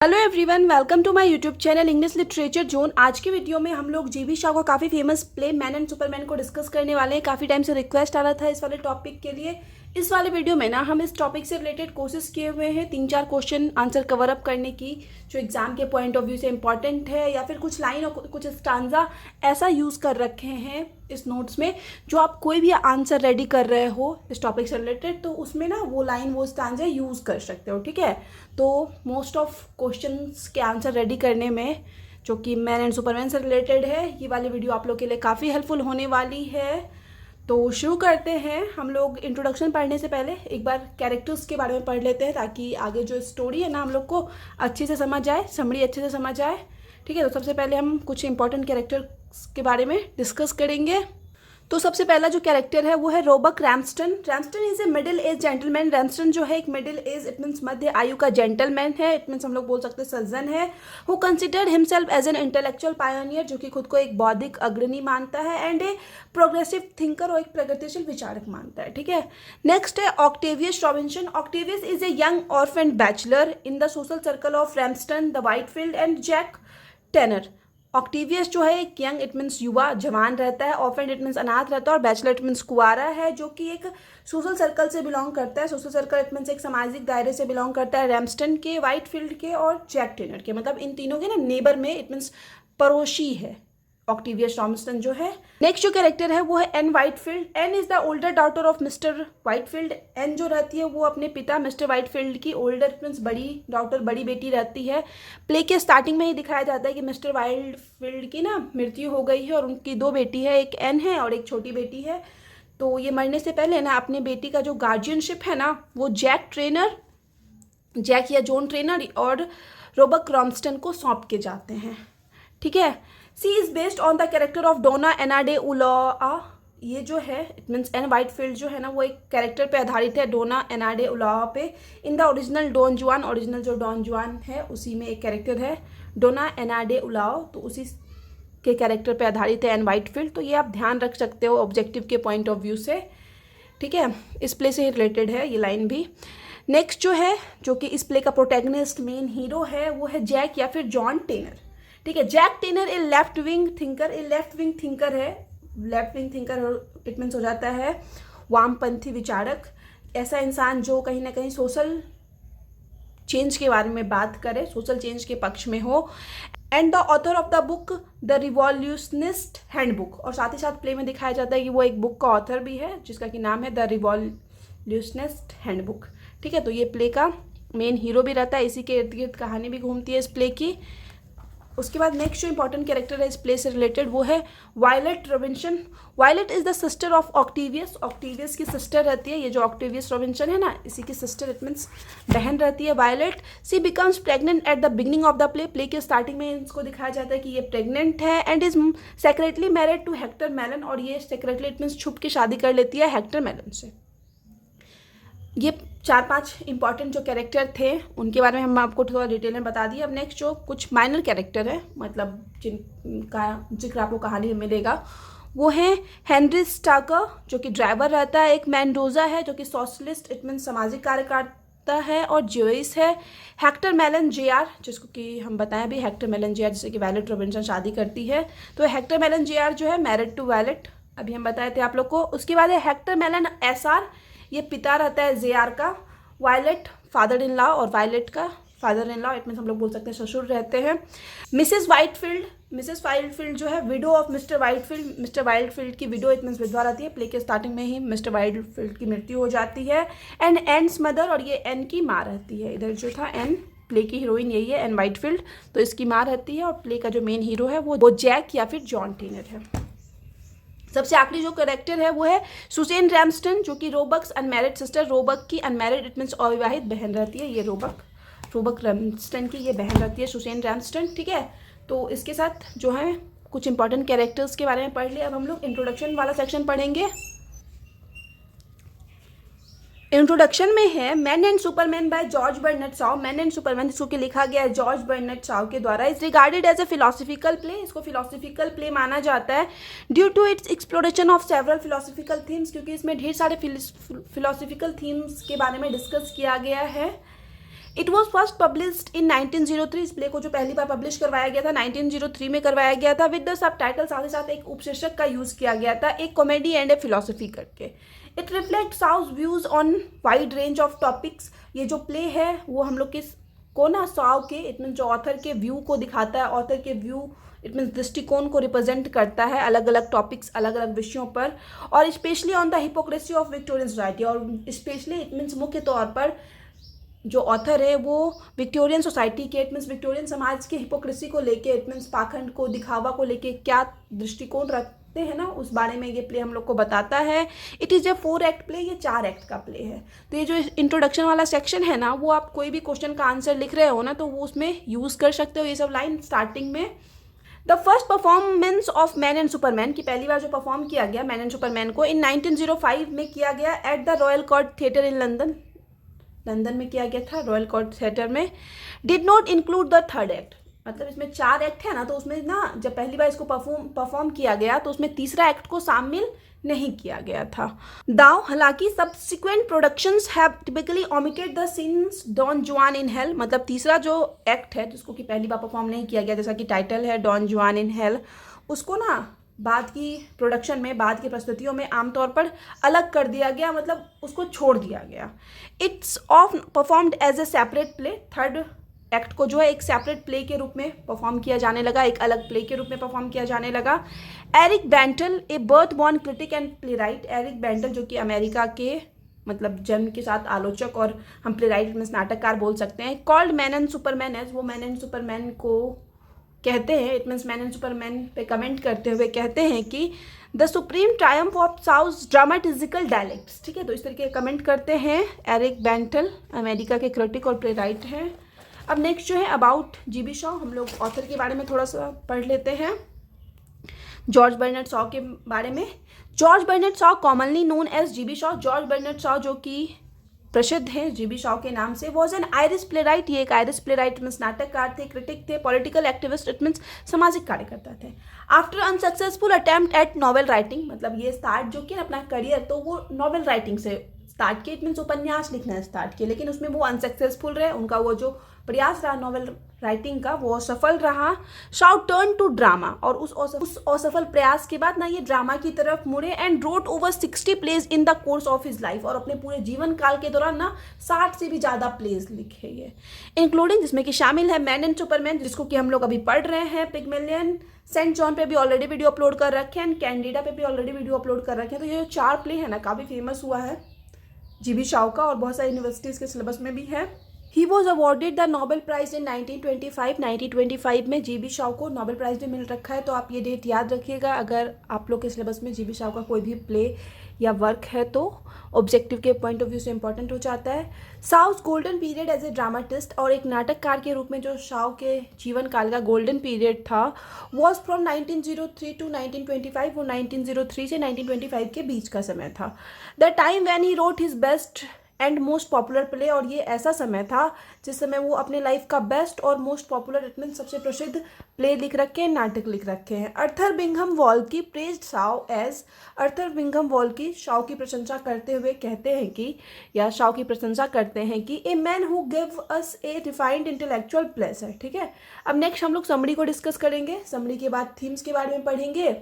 Hello everyone, welcome to my YouTube channel English literature zone. आज की video में हम लोग जीवी शाह का काफ़ी famous play man and Superman को डिस्कस करने वाले हैं। काफ़ी टाइम से रिक्वेस्ट आ रहा था इस वाले टॉपिक के लिए। इस वाले वीडियो में ना हम इस टॉपिक से रिलेटेड कोशिश किए हुए हैं 3-4 क्वेश्चन आंसर कवर अप करने की, जो एग्जाम के पॉइंट ऑफ व्यू से इंपॉर्टेंट है, या फिर कुछ लाइन और कुछ स्टांजा ऐसा यूज़ कर रखे हैं इस नोट्स में, जो आप कोई भी आंसर रेडी कर रहे हो इस टॉपिक से रिलेटेड तो उसमें ना वो लाइन वो स्टांजा यूज़ कर सकते हो। ठीक है, तो मोस्ट ऑफ क्वेश्चंस के आंसर रेडी करने में, जो कि मैन एंड सुपरमैन से रिलेटेड है, ये वाली वीडियो आप लोग के लिए काफ़ी हेल्पफुल होने वाली है। तो शुरू करते हैं। हम लोग इंट्रोडक्शन पढ़ने से पहले एक बार कैरेक्टर्स के बारे में पढ़ लेते हैं, ताकि आगे जो स्टोरी है ना हम लोग को अच्छे से समझ आए, समरी अच्छे से समझ आए। ठीक है, तो सबसे पहले हम कुछ इंपॉर्टेंट कैरेक्टर्स के बारे में डिस्कस करेंगे। तो सबसे पहला जो कैरेक्टर है वो है Roebuck Ramsden. Ramsden is a middle age gentleman. Ramsden जो है एक मिडिल एज, इट मीन्स मध्य आयु का जेंटलमैन है। इट मीन्स हम लोग बोल सकते हैं सज्जन है। Who considered himself as an intellectual pioneer, जो कि खुद को एक बौद्धिक अग्रणी मानता है, एंड ए प्रोग्रेसिव थिंकर और एक प्रगतिशील विचारक मानता है। ठीक है, नेक्स्ट है Octavius Robinson. Octavius is a young orphan bachelor in the social circle of Ramsden, the Whitefield and Jack Tanner. Octavius जो है एक यंग, इट मीन्स युवा, जवान रहता है। ऑर्फन इट मीन्स अनाथ रहता है, और बैचलर इट मीन्स कुंवारा है, जो कि एक सोशल सर्कल से बिलोंग करता है। सोशल सर्कल इट मीन्स एक सामाजिक दायरे से बिलोंग करता है। रैमस्टन के, व्हाइटफील्ड के और जैक टेनर के, मतलब इन तीनों के ना नेबर में, इट मीन्स पड़ोसी है ऑक्टेवियस रॉबिन्सन जो है। नेक्स्ट जो कैरेक्टर है वो है Ann Whitefield. Ann is the older daughter of mister Whitefield. Ann जो रहती है वो अपने पिता मिस्टर व्हाइटफील्ड की ओल्डर मीन्स बड़ी डॉटर, बड़ी बेटी रहती है। प्ले के स्टार्टिंग में ही दिखाया जाता है कि मिस्टर व्हाइटफील्ड की ना मृत्यु हो गई है, और उनकी 2 बेटी है, एक एन है और एक छोटी बेटी है। तो ये मरने से पहले ना अपने बेटी का जो गार्जियनशिप है ना वो जैक या जॉन ट्रेनर और रोबक रॉबिन्सन को सौंप के जाते हैं। ठीक है, she is based on the character of Dona Ana de Ulloa. ये जो है इट मीन्स एन व्हाइटफील्ड जो है ना वो एक कैरेक्टर पे आधारित है, डोना एना डे उलाआ पे। इन द ओरिजिनल डॉन जुआन, ओरिजिनल जो डॉन जुआन है उसी में एक कैरेक्टर है डोना एना डे उलाओ, तो उसी के कैरेक्टर पे आधारित है एन व्हाइटफील्ड। तो ये आप ध्यान रख सकते हो ऑब्जेक्टिव के पॉइंट ऑफ व्यू से। ठीक है, इस प्ले से रिलेटेड है ये लाइन भी। नेक्स्ट जो है, जो कि इस प्ले का प्रोटैगनिस्ट मेन हीरो है, वो है जैक या फिर जॉन टेनर। ठीक है, Jack Tanner a left wing thinker. A left wing thinker है, left wing thinker it means हो जाता है वामपंथी विचारक। ऐसा इंसान जो कहीं ना कहीं सोशल चेंज के बारे में बात करे, सोशल चेंज के पक्ष में हो। And the author of the book the Revolutionist Handbook. और साथ ही साथ प्ले में दिखाया जाता है कि वो एक बुक का ऑथर भी है, जिसका कि नाम है द रिवॉल्यूशनिस्ट हैंडबुक। ठीक है, तो ये प्ले का मेन हीरो भी रहता है, इसी के इर्द गिर्द कहानी भी घूमती है इस प्ले की। उसके बाद नेक्स्ट जो इंपॉर्टेंट कैरेक्टर है इस प्ले से रिलेटेड वो है Violet Robinson. Violet is the sister of Octavius. Octavius की सिस्टर रहती है ये जो ऑक्टेवियस रॉबिन्सन है ना, इसी की सिस्टर, इट मीन्स बहन रहती है Violet. She becomes pregnant at the beginning of the play. Play के स्टार्टिंग में इसको दिखाया जाता है कि ये प्रेग्नेंट है, and is secretly married to Hector Malone. और ये सेक्रेटली इट मीन्स छुप के शादी कर लेती है हेक्टर मेलन से। ये 4-5 इंपॉर्टेंट जो कैरेक्टर थे उनके बारे में हम आपको थोड़ा डिटेल में बता दिए। अब नेक्स्ट जो कुछ माइनर कैरेक्टर है, मतलब जिनका जिक्र आपको कहानी में मिलेगा, वो है हेनरी स्टाकर, जो कि ड्राइवर रहता है। एक मेंडोजा है जो कि सोशलिस्ट इट मीन सामाजिक कार्यकर्ता है और ज्यूइश है। हेक्टर मेलन जेआर, जिसको कि हम बताएं अभी, हेक्टर मेलन जेआर जिससे कि वायलेट रॉबिन्सन शादी करती है। तो हेक्टर मेलन जेआर जो है मैरिड टू वायलेट, अभी हम बताए थे आप लोग को। उसके बाद है हेक्टर मेलन एसआर, ये पिता रहता है जेआर का। वायलेट फादर इन लॉ, और वायलेट का father in law it means हम लोग बोल सकते हैं ससुर रहते हैं। मिसेस वाइटफील्ड जो है window of mister Whitefield. Mister Whitefield की विडो इट मीन्स विधवा रहती है। प्ले के स्टार्टिंग में ही मिस्टर वाइटफील्ड की मृत्यु हो जाती है। एंड एन's मदर, और ये एन की माँ रहती है। इधर जो था एन, प्ले की हीरोइन यही है एन व्हाइटफील्ड, तो इसकी माँ रहती है। और प्ले का जो मेन हीरो है वो जैक या फिर जॉन टेनर है। सबसे आखिरी जो कैरेक्टर है वो है सुसेन रैमस्टन, जो कि रोबक्स अनमैरिड सिस्टर। रोबक की अनमैरिड इट मीन्स अविवाहित बहन रहती है। ये रोबक रैमस्टन की ये बहन रहती है सुसेन रैमस्टन। ठीक है, तो इसके साथ जो है कुछ इंपॉर्टेंट कैरेक्टर्स के बारे में पढ़ लिया। अब हम लोग इंट्रोडक्शन वाला सेक्शन पढ़ेंगे। इंट्रोडक्शन में है man and Superman by George Bernard Shaw. Man and Superman जिसको कि लिखा गया है जॉर्ज बर्नर्ड शॉ के द्वारा, is regarded as a philosophical play. इसको फिलोसफिकल प्ले माना जाता है due to its exploration of several philosophical themes, क्योंकि इसमें ढेर सारे फिलोसफिकल थीम्स के बारे में डिस्कस किया गया है। It was first published in 1903। इस प्ले को जो पहली बार पब्लिश करवाया गया था 1903 में करवाया गया था, विद द सब टाइटल, साथ ही साथ एक उपशीर्षक का यूज किया गया था, एक कॉमेडी एंड ए फिलोसफी करके। It reflect south views on wide range of topics. ये जो प्ले है वो हम लोग को ना साव के, इट मीन जो ऑथर के व्यू को दिखाता है, ऑथर के व्यू इट मीन्स दृष्टिकोण को रिप्रेजेंट करता है अलग अलग टॉपिक्स, अलग अलग विषयों पर, और specially on the hypocrisy of Victorian society. और स्पेशली इट मीन्स मुख्य तौर पर जो ऑथर है वो विक्टोरियन सोसाइटी के, इट मीन्स विक्टोरियन समाज के हिपोक्रेसी को लेके, इट मीन्स पाखंड को, दिखावा को लेके क्या दृष्टिकोण रखते हैं ना, उस बारे में ये प्ले हम लोग को बताता है। It is a 4 act play, ये 4 एक्ट का प्ले है। तो ये जो इंट्रोडक्शन वाला सेक्शन है ना, वो आप कोई भी क्वेश्चन का आंसर लिख रहे हो ना तो वो उसमें यूज़ कर सकते हो ये सब लाइन स्टार्टिंग में। The first performance of man and Superman, की पहली बार जो परफॉर्म किया गया मैन एंड सुपरमैन को इन 1905 में किया गया at the royal court theatre in London में किया गया था, रॉयल कोर्ट थिएटर में। Did not include the third act, मतलब इसमें 4 एक्ट है ना, तो उसमें ना जब पहली बार इसको परफॉर्म किया गया तो उसमें तीसरा एक्ट को शामिल नहीं किया गया था। दाव हालांकि subsequent productions have typically omitted the scenes Don Juan in hello, मतलब तीसरा जो एक्ट है जिसको कि पहली बार परफॉर्म नहीं किया गया, जैसा कि टाइटल है डॉन जुआन इन हेल, उसको ना बाद की प्रोडक्शन में, बाद की प्रस्तुतियों में आमतौर पर अलग कर दिया गया, मतलब उसको छोड़ दिया गया। इट्स ऑफ performed as a separate play, third act को जो है एक सेपरेट प्ले के रूप में परफॉर्म किया जाने लगा, एक अलग प्ले के रूप में परफॉर्म किया जाने लगा। Eric Bentley, a birth born critic and playwright, Eric Bentley जो कि अमेरिका के मतलब जन्म के साथ आलोचक और हम प्ले राइट में नाटककार बोल सकते हैं, called Man and Superman as, वो मैन एंड सुपरमैन को कहते हैं, it means Man and Superman पे कमेंट करते हुए कहते हैं कि the supreme triumph of south dramatical dialects, ठीक है। तो इस तरीके कमेंट करते हैं एरिक बेंटल, अमेरिका के क्रिटिक और प्ले राइट हैं। अब नेक्स्ट जो है अबाउट जीबी शॉ, हम लोग ऑथर के बारे में थोड़ा सा पढ़ लेते हैं, जॉर्ज बर्नार्ड शॉ के बारे में। George Bernard Shaw commonly known as GB Shaw, George Bernard Shaw जो कि प्रसिद्ध हैं जीबी शॉ के नाम से, was an Irish playwright, ये एक आयरिश प्ले राइट मीन्स नाटककार थे, क्रिटिक थे, पॉलिटिकल एक्टिविस्ट इट मीन्स सामाजिक कार्यकर्ता थे। After unsuccessful attempt at novel writing, मतलब ये स्टार्ट जो किया अपना करियर तो वो नॉवेल राइटिंग से स्टार्ट किया, इट मीन्स उपन्यास लिखना स्टार्ट किया, लेकिन उसमें वो अनसक्सेसफुल रहे, उनका वो जो प्रयास रहा नॉवेल राइटिंग का वो असफल रहा। शाउ टर्न टू ड्रामा, और उस असफल प्रयास के बाद ना ये ड्रामा की तरफ मुड़े and wrote over 60 plays in the course of his life, और अपने पूरे जीवन काल के दौरान ना 60 से भी ज़्यादा प्लेज लिखे ये, इंक्लूडिंग जिसमें कि शामिल है मैन एंड सुपरमैन जिसको कि हम लोग अभी पढ़ रहे हैं, पिगमेलियन, सेंट जॉन पे भी ऑलरेडी वीडियो अपलोड कर रखे हैं, एंड कैंडिडा पे भी ऑलरेडी वीडियो अपलोड कर रखे हैं। तो ये जो 4 प्ले है ना काफ़ी फेमस हुआ है जीबी शॉ का, और बहुत सारी यूनिवर्सिटीज़ के सिलेबस में भी है। He was awarded the Nobel prize in 1925, 1925 में जीबी शॉ को नोबेल प्राइज भी मिल रखा है, तो आप ये डेट याद रखिएगा अगर आप लोग के सिलेबस में जीबी शॉ का कोई भी प्ले या वर्क है तो ऑब्जेक्टिव के पॉइंट ऑफ व्यू से इंपॉर्टेंट हो जाता है। शाओ's golden period as a dramatist, और एक नाटककार के रूप में जो शाओ के जीवन काल का गोल्डन पीरियड था वॉज फ्रॉम 1903 टू 1925, वो 1903 से 1925 के बीच का समय था। The time when he wrote his best and most popular play, और ये ऐसा समय था जिस समय वो अपने लाइफ का बेस्ट और मोस्ट पॉपुलर इट मीन सबसे प्रसिद्ध प्ले लिख रखे हैं, नाटक लिख रखे हैं। अर्थर बिंघम वॉल्की प्रेज्ड शाओ एज, अर्थर बिंघम वॉल्की शाओ की प्रशंसा करते हुए कहते हैं कि, या शाओ की प्रशंसा करते हैं कि ए man who give us A refined intellectual pleasure, ठीक है। अब नेक्स्ट हम लोग समरी को डिस्कस करेंगे, समरी के बाद थीम्स के बारे में पढ़ेंगे,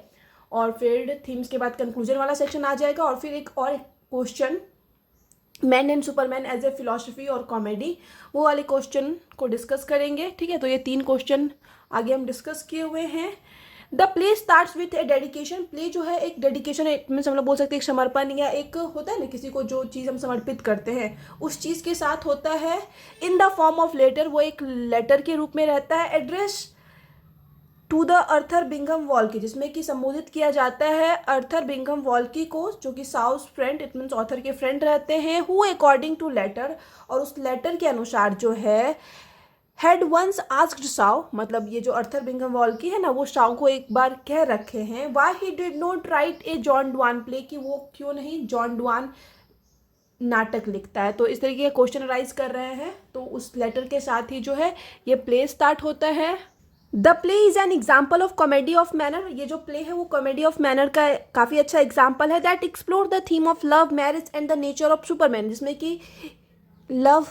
और फिर थीम्स के बाद कंक्लूजन वाला सेक्शन आ जाएगा, और फिर एक और question Man and Superman as a philosophy और कॉमेडी, वो वाले क्वेश्चन को डिस्कस करेंगे, ठीक है। तो ये 3 क्वेश्चन आगे हम डिस्कस किए हुए हैं। The play starts with A dedication, play जो है एक डेडिकेशन है, मीन्स हम लोग बोल सकते हैं एक समर्पण, या एक होता है ना किसी को जो चीज़ हम समर्पित करते हैं उस चीज़ के साथ होता है। In the form of letter, वो एक लेटर के रूप में रहता है। Address to the Arthur Bingham वॉल्की, जिसमें कि संबोधित किया जाता है अर्थर बिंघम वॉल्की को जो कि शाओ's फ्रेंड इट मीन्स ऑथर के फ्रेंड रहते हैं, हु अकॉर्डिंग टू लेटर, और उस लेटर के अनुसार जो है हैड वंस आस्क्ड शाओ, मतलब ये जो अर्थर बिंघम वॉल्की है ना वो शाओ को एक बार कह रखे हैं why he did not right A John Duan play, कि वो क्यों नहीं जॉन डुआन नाटक लिखता है। तो इस तरीके के क्वेश्चन राइज कर रहे हैं, तो उस लेटर के साथ ही जो है ये प्ले स्टार्ट होता है। The play is an example of comedy of manner, ये जो प्ले है वो कॉमेडी ऑफ मैनर का काफ़ी अच्छा एग्जाम्पल है। That explore the theme of love, marriage and the nature of Superman, जिसमें कि लव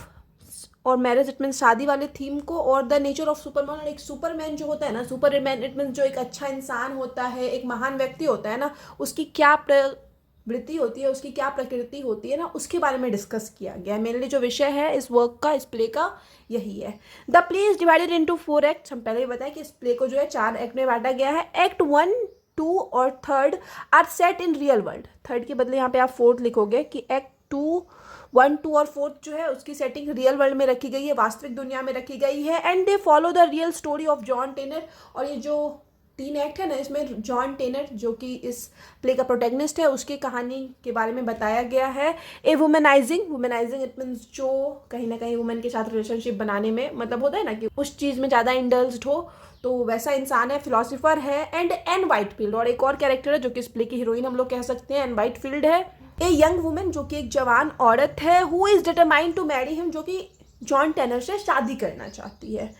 और मैरिज इट मीन्स शादी वाले थीम को, और द नेचर ऑफ सुपरमैन, और एक सुपरमैन जो होता है ना, सुपरमैन इट मीन्स जो एक अच्छा इंसान होता है, एक महान व्यक्ति होता है ना, उसकी क्या प्रवृत्ति होती है, उसकी क्या प्रकृति होती है ना, उसके बारे में डिस्कस किया गया है। मेनली जो विषय है इस वर्क का, इस प्ले का, यही है। The play is divided into 4 acts. हम पहले ही बताया कि इस प्ले को जो है 4 एक्ट में बांटा गया है। एक्ट 1, 2 और 3 are set in real world. 3 के बदले यहाँ पे आप 4 लिखोगे कि एक्ट 2, 1, 2 और 4 जो है उसकी सेटिंग रियल वर्ल्ड में रखी गई है, वास्तविक दुनिया में रखी गई है। And they follow the real story of John Tanner. और ये जो 3 एक्ट है ना, इसमें जॉन टेनर जो कि इस प्ले का प्रोटैगनिस्ट है, उसकी कहानी के बारे में बताया गया है। ए वुमेनाइजिंग इट मीन्स जो कहीं ना कहीं वुमेन के साथ रिलेशनशिप बनाने में, मतलब होता है ना कि उस चीज़ में ज़्यादा इंडल्ज्ड हो, तो वैसा इंसान है, फिलोसोफर है। एंड एन वाइटफील्ड, और एक और कैरेक्टर है जो कि इस प्ले की हीरोइन हम लोग कह सकते हैं, एन वाइटफील्ड है। ए यंग वुमेन, जो कि एक जवान औरत है, who is determined to marry him, जो कि जॉन टेनर से शादी करना चाहती है।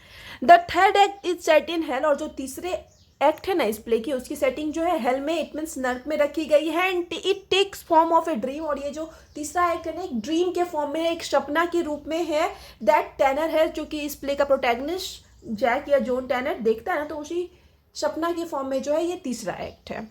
The third act is set in hell, और जो तीसरे एक्ट है ना इस प्ले की, उसकी सेटिंग जो है हेल में, इट मीन्स नर्क में रखी गई है। And it takes form of a dream, और ये जो तीसरा एक्ट है ना, एक ड्रीम के फॉर्म में है, एक सपना के रूप में है। दैट टेनर है, जो कि इस प्ले का प्रोटैगनिस्ट जैक या जॉन टेनर देखता है ना, तो उसी सपना के फॉर्म में जो है ये तीसरा एक्ट है।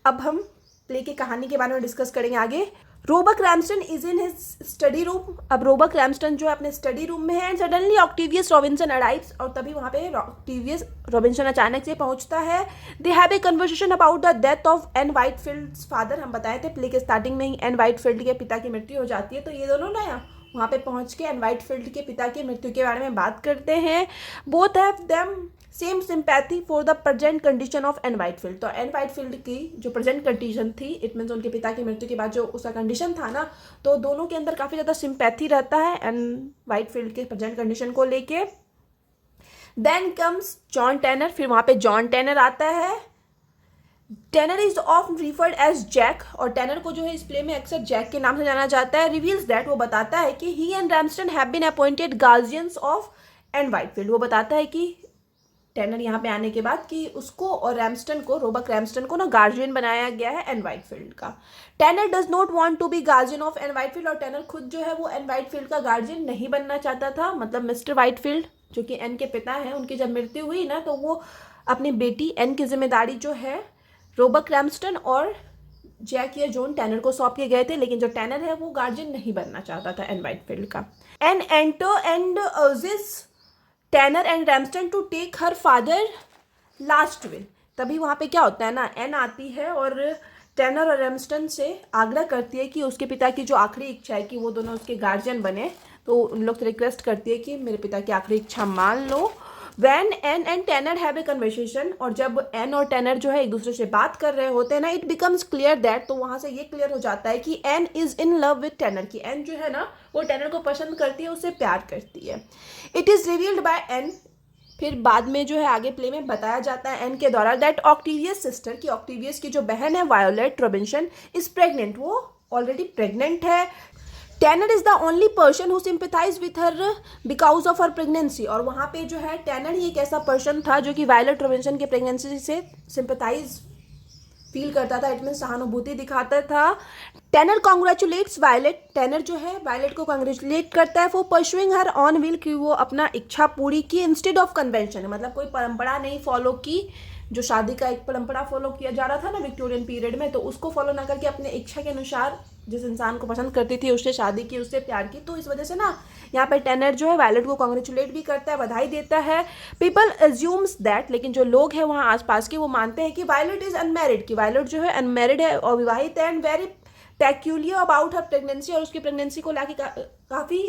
अब हम प्ले की कहानी के बारे में डिस्कस करेंगे आगे। Roebuck Ramsden is in his study room. अब रोबक रैमस्टन जो है अपने स्टडी रूम में है। And suddenly Octavius Robinson arrives, और तभी वहाँ पे ऑक्टेवियस रॉबिन्सन अचानक से पहुँचता है। They have a conversation about the death of Ann Whitefield's father. हम बताए थे प्ले के स्टार्टिंग में ही एन वाइटफील्ड के पिता की मृत्यु हो जाती है, तो ये दोनों ना वहाँ पे पहुँच के एन वाइटफील्ड के पिता की मृत्यु के बारे में बात करते हैं। Both have them same sympathy for the present condition of Ann Whitefield. तो एन वाइटफील्ड की जो प्रेजेंट कंडीशन थी, इट मीन्स उनके पिता की मृत्यु के बाद जो उसका कंडीशन था ना, तो दोनों के अंदर काफ़ी ज़्यादा सिंपैथी रहता है एन वाइटफील्ड के प्रेजेंट कंडीशन को लेके। देन कम्स जॉन टेनर, फिर वहाँ पे जॉन टेनर आता है। टेनर इज ऑफ रिफर्ड एज जैक, और टेनर को जो है इस प्ले में अक्सर जैक के नाम से जाना जाता है। रिवील्स दैट, वो बताता है कि he and Ramsden have been appointed guardians of Ann Whitefield. वो बताता है कि टेनर यहाँ पे आने के बाद कि उसको और रैमस्टन को, रोबक रैमस्टन को ना गार्जियन बनाया गया है एन वाइटफील्ड का। Tanner does not want to be guardian of Ann Whitefield, और टेनर खुद जो है वो एन वाइटफील्ड का गार्जियन नहीं बनना चाहता था। मतलब मिस्टर वाइटफील्ड जो कि एन के पिता हैं, उनकी जब मृत्यु हुई ना, तो वो अपनी बेटी एन की जिम्मेदारी जो है रोबक रैमस्टन और जैक या जॉन टेनर को सौंप के गए थे, लेकिन जो टेनर है वो गार्जियन नहीं बनना चाहता था एन वाइटफील्ड का। Ann enter and urges Tanner and Ramsden to take her father last will. तभी वहाँ पे क्या होता है ना, एन आती है और टेनर और रैमस्टन से आग्रह करती है कि उसके पिता की जो आखिरी इच्छा है कि वो दोनों उसके गार्जियन बने, तो उन लोग रिक्वेस्ट करती है कि मेरे पिता की आखिरी इच्छा मान लो। When Ann and Tanner have a conversation, और जब एन और टेनर जो है एक दूसरे से बात कर रहे होते हैं ना, इट बिकम्स क्लियर दैट, तो वहाँ से ये क्लियर हो जाता है कि Ann is in love with Tanner, की एन जो है ना वो टेनर को पसंद करती है, उससे प्यार करती है। It is revealed by Ann, फिर बाद में जो है आगे प्ले में बताया जाता है एन के द्वारा दैट ऑक्टेवियस सिस्टर, की ऑक्टेवियस की जो बहन है वायोलेट रॉबिन्सन इज प्रेग्नेंट, वो ऑलरेडी प्रेग्नेंट है। Tanner is the only person who sympathize with her because of her pregnancy, और वहाँ पे जो है टेनर ही एक ऐसा पर्सन था जो कि वायलेट रॉबिन्सन के प्रेगनेंसी से सिंपैथाइज फील करता था, इट मीन सहानुभूति दिखाता था। टेनर कॉन्ग्रेचुलेट्स वायलेट, टेनर जो है वायलेट को कॉन्ग्रेचुलेट करता है for pursuing her on will, कि वो अपना इच्छा पूरी की इंस्टेड ऑफ कन्वेंशन, मतलब कोई परंपरा नहीं फॉलो की, जो शादी का एक परंपरा फॉलो किया जा रहा था ना विक्टोरियन पीरियड में, तो उसको फॉलो ना करके अपने इच्छा के अनुसार जिस इंसान को पसंद करती थी उससे शादी की, उससे प्यार की। तो इस वजह से ना यहाँ पे टेनर जो है वायलेट को कॉन्ग्रेचुलेट भी करता है, बधाई देता है। पीपल एज्यूम्स दैट, लेकिन जो लोग हैं वहाँ आसपास के वो मानते हैं कि वायलेट इज अनमैरिड, की वायलेट जो है अनमैरिड है, अविवाहित है, and very peculiar about her pregnancy, और उसकी प्रेगनेंसी को लाके काफ़ी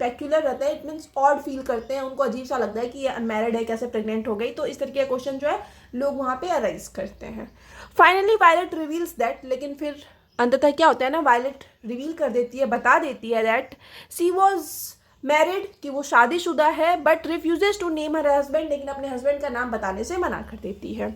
पेक्यूलर रहता है, इट मीन्स ऑड फील करते हैं, उनको अजीब सा लगता है कि ये अनमैरिड है, कैसे प्रेग्नेंट हो गई। तो इस तरीके का क्वेश्चन जो है लोग वहाँ पे अराइज करते हैं। फाइनली वायलेट रिवील्स दैट, लेकिन फिर अंततः क्या होता है ना, वायलेट रिवील कर देती है, बता देती है दैट शी वॉज मैरिड, कि वो शादीशुदा है, but refuses to name her husband, लेकिन अपने हस्बैंड का नाम बताने से मना कर देती है।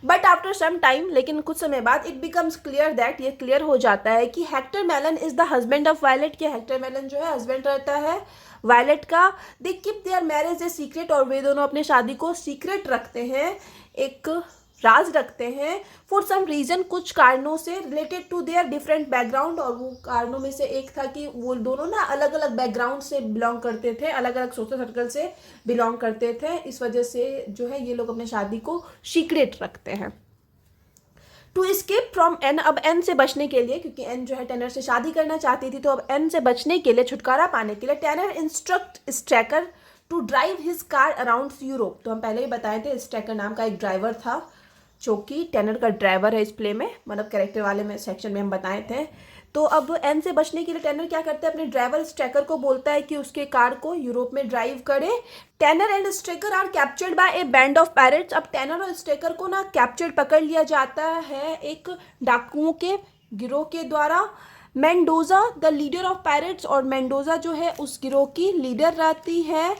बट आफ्टर सम टाइम, लेकिन कुछ समय बाद, इट बिकम्स क्लियर दैट, ये क्लियर हो जाता है कि Hector Malone is the husband of Violet, के हेक्टर मेलन जो है हस्बैंड रहता है वायलेट का। They keep their marriage a secret, और वे दोनों अपने शादी को सीक्रेट रखते हैं, एक राज रखते हैं फॉर सम रीज़न, कुछ कारणों से, related to their different background. और वो कारणों में से एक था कि वो दोनों ना अलग अलग बैकग्राउंड से बिलोंग करते थे, अलग अलग सोशल सर्कल से बिलोंग करते थे। इस वजह से जो है ये लोग अपने शादी को सीक्रेट रखते हैं। टू एस्केप फ्रॉम एन, अब एन से बचने के लिए, क्योंकि एन जो है टैनर से शादी करना चाहती थी, तो अब एन से बचने के लिए, छुटकारा पाने के लिए, Tanner instruct Straker to drive his car around Europe. तो हम पहले ही बताए थे स्ट्रैकर नाम का एक ड्राइवर था जो कि टैनर का ड्राइवर है इस प्ले में, मतलब कैरेक्टर वाले में सेक्शन में हम बताए थे। तो अब एन से बचने के लिए टैनर क्या करता है, अपने ड्राइवर स्ट्रैकर को बोलता है कि उसके कार को यूरोप में ड्राइव करे। Tanner and Straker are captured by a band of pirates. अब टैनर और स्ट्रैकर को ना कैप्चर्ड, पकड़ लिया जाता है एक डाकुओं के गिरोह के द्वारा। Mendoza the leader of pirates, और मेंडोजा जो है उस गिरोह की लीडर रहती है।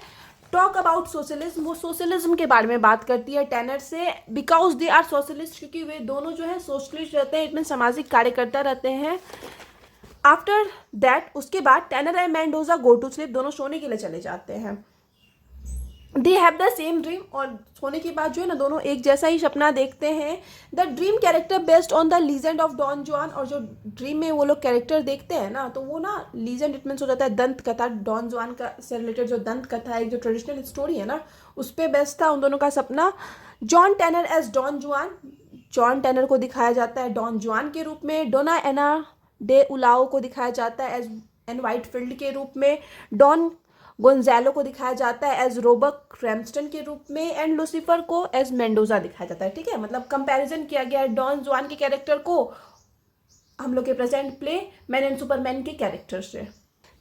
टॉक अबाउट सोशलिज्म, वो सोशलिज्म के बारे में बात करती है टैनर से, बिकॉज दे आर सोशलिस्ट, क्योंकि वे दोनों जो है सोशलिस्ट रहते हैं, इसमें सामाजिक कार्यकर्ता रहते हैं। आफ्टर दैट, उसके बाद Tanner and Mendoza go to sleep, दोनों सोने के लिए चले जाते हैं। They have the same dream, और सोने के बाद जो है ना दोनों एक जैसा ही सपना देखते हैं। The dream character based on the legend of Don Juan, और जो ड्रीम में वो लोग कैरेक्टर देखते हैं ना, तो वो ना लीजेंड इट मीन्स हो जाता है दंत कथा, डॉन जुआन का से रिलेटेड जो दंत कथा है, जो ट्रेडिशनल स्टोरी है ना, उस पर बेस्ड था उन दोनों का सपना। जॉन टैनर एज डॉन जुआन, जॉन टैनर को दिखाया जाता है डॉन जुआन के रूप में। डोना एना डे उलाओ को दिखाया जाता है एज एन वाइटफील्ड के रूप में। डॉन गोंजालो को दिखाया जाता है एज रोबक रैम्स्टन के रूप में। एंड लूसीफर को एज मेंडोजा दिखाया जाता है। ठीक है, मतलब कंपैरिजन किया गया है डॉन जुआन के कैरेक्टर को हम लोग के present play man and Superman के कैरेक्टर से।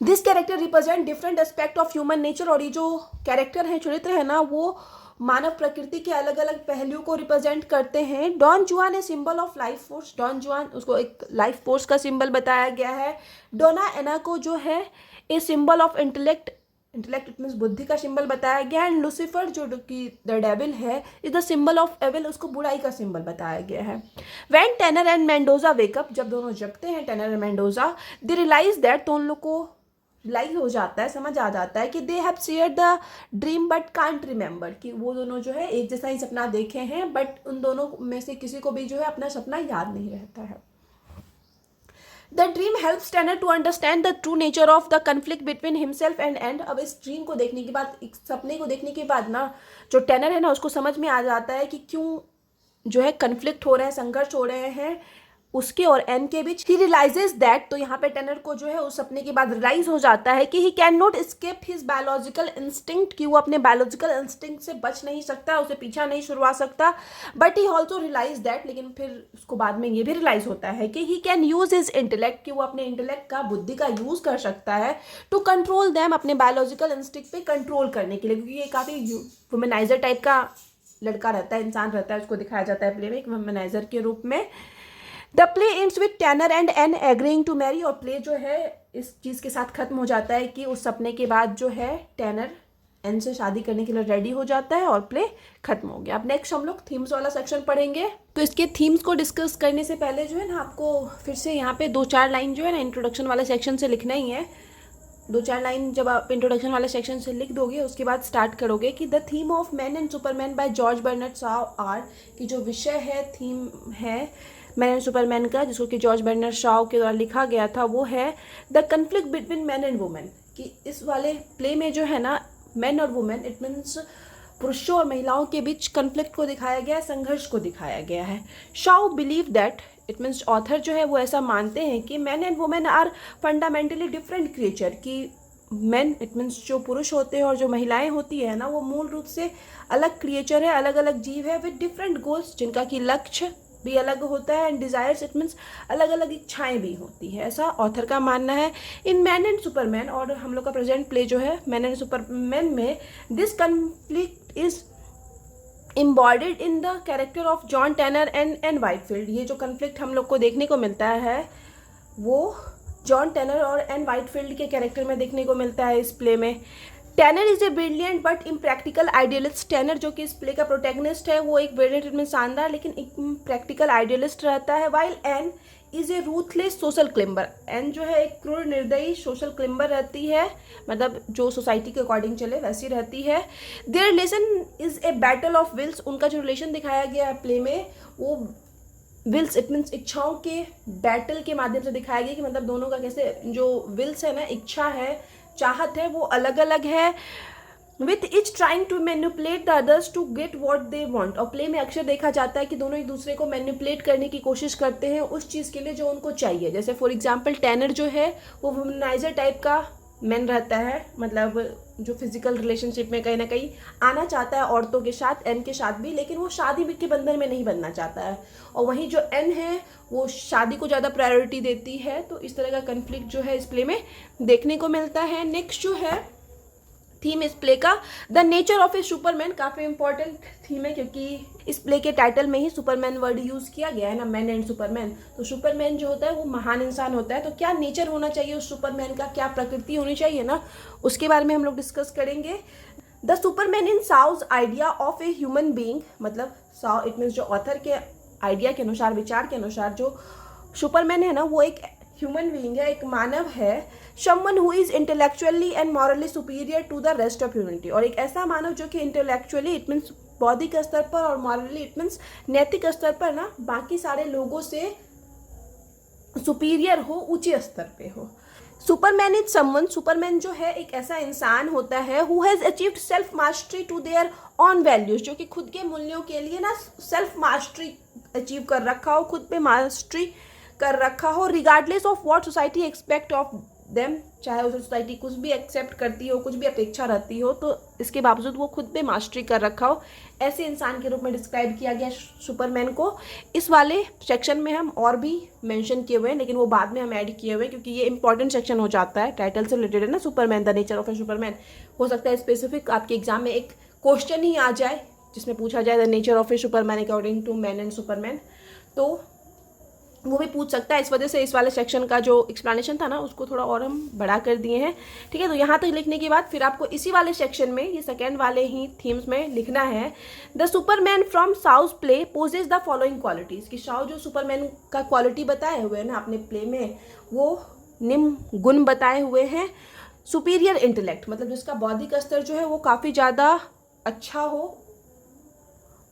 This character represent different aspect of human nature, और ये जो कैरेक्टर है, चरित्र है ना, वो मानव प्रकृति के अलग अलग पहलुओं को रिप्रेजेंट करते हैं। Don Juan a symbol of life force, Don Juan उसको एक लाइफ फोर्स का सिंबल बताया गया है। डोना एना को जो है a symbol of intellect, intellect it means बुद्धि का सिंबल बताया गया। एंड लूसीफर जो कि द डेविल है is the symbol of evil, उसको बुराई का सिंबल बताया गया है। When Tanner and Mendoza wake up, जब दोनों जगते हैं Tanner and Mendoza, they realise that, तो उन लोग को रियलाइज हो जाता है, समझ आ जाता है कि they have share the dream but can't remember, कि वो दोनों जो है एक जैसा ही सपना देखे हैं, बट उन दोनों में से किसी को भी जो है अपना सपना याद नहीं रहता है। The dream helps Tanner to understand the true nature of the conflict between himself and and. अब इस ड्रीम को देखने के बाद, एक सपने को देखने के बाद ना, जो टैनर है ना उसको समझ में आ जाता है कि क्यों जो है कन्फ्लिक्ट हो रहे हैं, संघर्ष हो रहे हैं उसके और एन के बीच। ही रियलाइजेज दैट, तो यहाँ पे टैनर को जो है उस सपने के बाद रियलाइज हो जाता है कि he can not escape his biological instinct, कि वो अपने बायोलॉजिकल इंस्टिंक्ट से बच नहीं सकता, उसे पीछा नहीं छुड़वा सकता। But he also realise that, लेकिन फिर उसको बाद में ये भी रियलाइज होता है कि he can use his intellect, कि वो अपने इंटेलेक्ट का, बुद्धि का यूज कर सकता है टू कंट्रोल दैम, अपने बायोलॉजिकल इंस्टिंक्ट पे कंट्रोल करने के लिए, क्योंकि ये काफ़ी वुमेनाइजर टाइप का लड़का रहता है, इंसान रहता है, उसको दिखाया जाता है प्ले में एक वुमेनाइजर के रूप में। The play ends with Tanner and Ann agreeing to marry, और प्ले जो है इस चीज़ के साथ खत्म हो जाता है कि उस सपने के बाद जो है टैनर एन से शादी करने के लिए रेडी हो जाता है और प्ले खत्म हो गया। अब नेक्स्ट हम लोग थीम्स वाला सेक्शन पढ़ेंगे। तो इसके थीम्स को डिस्कस करने से पहले जो है ना आपको फिर से यहाँ पे 2-4 लाइन जो है ना इंट्रोडक्शन वाले सेक्शन से लिखना ही है। 2-4 लाइन जब आप इंट्रोडक्शन वाले सेक्शन से लिख दोगे उसके बाद स्टार्ट करोगे कि the theme of man and Superman by George Bernard Shaw are, कि जो विषय है, थीम है मैन एंड सुपरमैन का, जिसको कि जॉर्ज बर्नार्ड शॉ के द्वारा लिखा गया था, वो है the conflict between man and women. कि इस वाले प्ले में जो है ना मैन और वुमेन इट मीन्स पुरुषों और महिलाओं के बीच कन्फ्लिक्ट को दिखाया गया है, संघर्ष को दिखाया गया है। Shaw believe that, it means author जो है वो ऐसा मानते हैं कि man and women are fundamentally different creature, कि मैन इट मीन्स जो पुरुष होते हैं और जो महिलाएं होती है ना वो मूल रूप से अलग क्रिएचर है, अलग अलग जीव है विद डिफरेंट गोल्स, जिनका कि लक्ष्य भी अलग होता है, एंड डिज़ायर्स इट मीन्स अलग अलग इच्छाएं भी होती है, ऐसा ऑथर का मानना है। इन मैन एंड सुपरमैन, और हम लोग का प्रेजेंट प्ले जो है मैन एंड सुपरमैन में, this conflict is embodied in the character of John Tanner and Ann Whitefield. ये जो कन्फ्लिक्ट हम लोग को देखने को मिलता है वो जॉन टैनर और एन वाइटफील्ड के कैरेक्टर में देखने को मिलता है इस प्ले में। Tenor is a brilliant but impractical idealist, tenor जो कि इस प्ले का प्रोटैगनिस्ट है वो एक ब्रिलियंट में शानदार लेकिन इम्प्रैक्टिकल आइडियलिस्ट रहता है। While Ann is a ruthless social climber. Ann जो है एक क्रूर निर्दयी सोशल क्लिम्बर रहती है, मतलब जो सोसाइटी के अकॉर्डिंग चले वैसी रहती है। Their relation is a battle of wills. उनका जो रिलेशन दिखाया गया है प्ले में वो विल्स इट मीन्स इच्छाओं के बैटल के माध्यम से दिखाया गया कि मतलब दोनों का कैसे जो विल्स है ना, इच्छा है, चाहत है, वो अलग अलग है। With each trying to manipulate the others to get what they want. और प्ले में अक्सर देखा जाता है कि दोनों एक दूसरे को मैनिपुलेट करने की कोशिश करते हैं उस चीज़ के लिए जो उनको चाहिए। जैसे फॉर एग्जाम्पल टैनर जो है वो वुमनाइजर टाइप का मैन रहता है, मतलब जो फिजिकल रिलेशनशिप में कहीं ना कहीं आना चाहता है औरतों के साथ, एन के साथ भी, लेकिन वो शादी के बंधन में नहीं बनना चाहता है। और वहीं जो एन है वो शादी को ज़्यादा प्रायोरिटी देती है। तो इस तरह का कन्फ्लिक्ट जो है इस प्ले में देखने को मिलता है। नेक्स्ट जो है थीम इस प्ले का, the nature of a Superman. काफ़ी इंपॉर्टेंट थीम है क्योंकि इस प्ले के टाइटल में ही सुपरमैन वर्ड यूज़ किया गया है ना, मैन एंड सुपरमैन। तो सुपरमैन जो होता है वो महान इंसान होता है, तो क्या नेचर होना चाहिए उस सुपरमैन का, क्या प्रकृति होनी चाहिए ना, उसके बारे में हम लोग डिस्कस करेंगे। The superman in Shaw's idea of a human being, मतलब साउ इट मीन्स जो ऑथर के आइडिया के अनुसार, विचार के अनुसार जो सुपरमैन है ना वो एक ह्यूमन बीइंग है, एक मानव है। Someone who is intellectually and morally superior to the rest of humanity. और एक ऐसा मानव जो कि इंटेलेक्चुअली इट मीन्स बौद्धिक स्तर पर और मॉरली इट मीन्स नैतिक स्तर पर ना बाकी सारे लोगों से सुपीरियर हो, ऊंचे स्तर पे हो। सुपरमैन इज समवन, सुपरमैन जो है एक ऐसा इंसान होता है who has achieved self mastery to their own values, जो कि खुद के मूल्यों के लिए ना सेल्फ मास्टरी अचीव कर रखा हो, खुद पे मास्टरी कर रखा हो, regardless of what society expect of them. चाहे उस सोसाइटी कुछ भी एक्सेप्ट करती हो, कुछ भी अपेक्षा रहती हो, तो इसके बावजूद वो खुद पे मास्टरी कर रखा हो, ऐसे इंसान के रूप में डिस्क्राइब किया गया सुपरमैन को। इस वाले सेक्शन में हम और भी मेंशन किए हुए हैं, लेकिन वो बाद में हम ऐड किए हुए हैं क्योंकि ये इंपॉर्टेंट सेक्शन हो जाता है, टाइटल से रिलेटेड है ना, Superman the nature of a Superman. हो सकता है स्पेसिफिक आपके एग्जाम में एक क्वेश्चन ही आ जाए जिसमें पूछा जाए the nature of a superman according to man and superman, तो वो भी पूछ सकता है। इस वजह से इस वाले सेक्शन का जो एक्सप्लेनेशन था ना उसको थोड़ा और हम बढ़ा कर दिए हैं, ठीक है। तो यहाँ तक लिखने के बाद फिर आपको इसी वाले सेक्शन में, ये सेकेंड वाले ही थीम्स में लिखना है, the superman from Shaw's play poses the following qualities. कि साउ जो सुपरमैन का क्वालिटी बताए हुए हैं ना अपने प्ले में, वो निम्न गुण बताए हुए हैं। सुपीरियर इंटेलेक्ट, मतलब जिसका बौद्धिक स्तर जो है वो काफ़ी ज़्यादा अच्छा हो,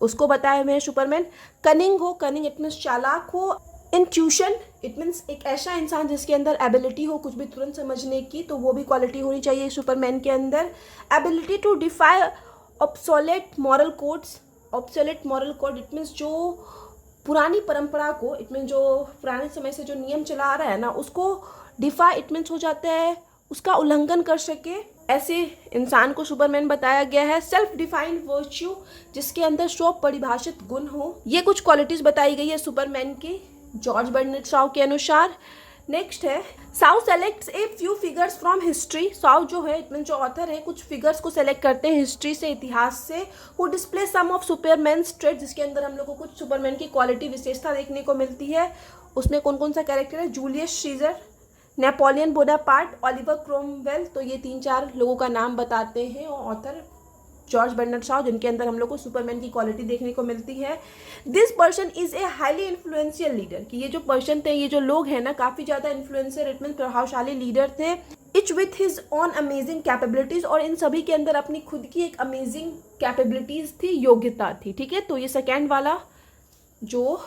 उसको बताए हुए हैं सुपरमैन। कनिंग हो, कनिंग इट मीन्स चालाक हो। इंट्यूशन इट मीन्स एक ऐसा इंसान जिसके अंदर एबिलिटी हो कुछ भी तुरंत समझने की, तो वो भी क्वालिटी होनी चाहिए सुपरमैन के अंदर। Ability to defy obsolete moral codes, obsolete moral code it means जो पुरानी परंपरा को, इट मीन्स जो पुराने समय से जो नियम चला आ रहा है ना उसको डिफाई इट मीन्स हो जाता है उसका उल्लंघन कर सके, ऐसे इंसान को सुपरमैन बताया गया है। सेल्फ डिफाइंड वर्च्यू, जिसके अंदर स्व परिभाषित गुण हो, ये कुछ क्वालिटीज बताई गई है सुपरमैन की जॉर्ज बर्नार्ड शॉ के अनुसार। नेक्स्ट है साउ selects a few figures from history. साउ जो है इट मीन जो ऑथर है कुछ फिगर्स को सेलेक्ट करते हैं हिस्ट्री से, इतिहास से। Who display some of superman trait, जिसके अंदर हम लोग को कुछ सुपरमैन की क्वालिटी विशेषता देखने को मिलती है। उसमें कौन कौन सा कैरेक्टर है, Julius Caesar, Napoleon Bonaparte, Oliver Cromwell. तो ये 3-4 लोगों का नाम बताते हैं और ऑथर जॉर्ज बर्नार्ड शॉ, जिनके अंदर हम लोग को सुपरमैन की क्वालिटी देखने को मिलती है। This person is a highly influential leader, कि ये जो पर्सन थे, ये जो लोग हैं ना काफ़ी ज़्यादा इन्फ्लुएंसर इट मीन प्रभावशाली लीडर थे। Etch with his on amazing capabilities, और इन सभी के अंदर अपनी खुद की एक अमेजिंग कैपेबिलिटीज़ थी, योग्यता थी, ठीक है। तो ये सेकेंड वाला जो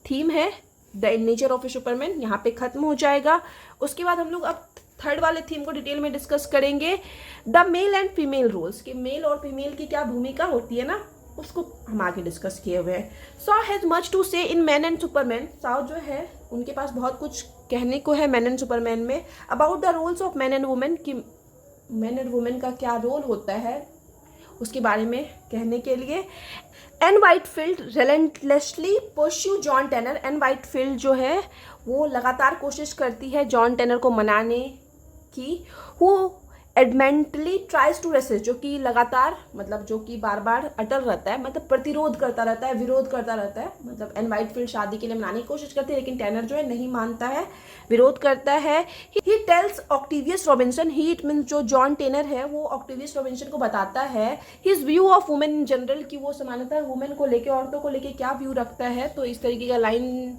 थीम है the nature of a Superman यहाँ पे खत्म हो जाएगा। उसके बाद हम लोग अब थर्ड वाले थीम को डिटेल में डिस्कस करेंगे, the male and female roles, कि मेल और फीमेल की क्या भूमिका होती है ना, उसको हम आगे डिस्कस किए हुए हैं। सॉ हैज मच टू से इन मैन एंड सुपरमैन, साउ जो है उनके पास बहुत कुछ कहने को है मैन एंड सुपरमैन में, about the roles of man and women, कि मैन एंड वुमेन का क्या रोल होता है उसके बारे में कहने के लिए। Ann Whitefield relentlessly pursue John Tanner, Ann Whitefield जो है वो लगातार कोशिश करती है जॉन टेनर को मनाने की। हु एडमेंटली ट्राइज टू रेसिस्ट, जो कि लगातार मतलब जो कि बार बार अटल रहता है, मतलब प्रतिरोध करता रहता है, विरोध करता रहता है। मतलब एन वाइटफील्ड शादी के लिए मनाने की कोशिश करती है लेकिन टेनर जो है नहीं मानता है, विरोध करता है। He tells Octavius Robinson, he it means जो जॉन टेनर है वो ऑक्टेवियस रॉबिन्सन को बताता है his view of women in general, की वो समानता वुमेन को लेके, औरतों को लेके क्या व्यू रखता है। तो इस तरीके का लाइन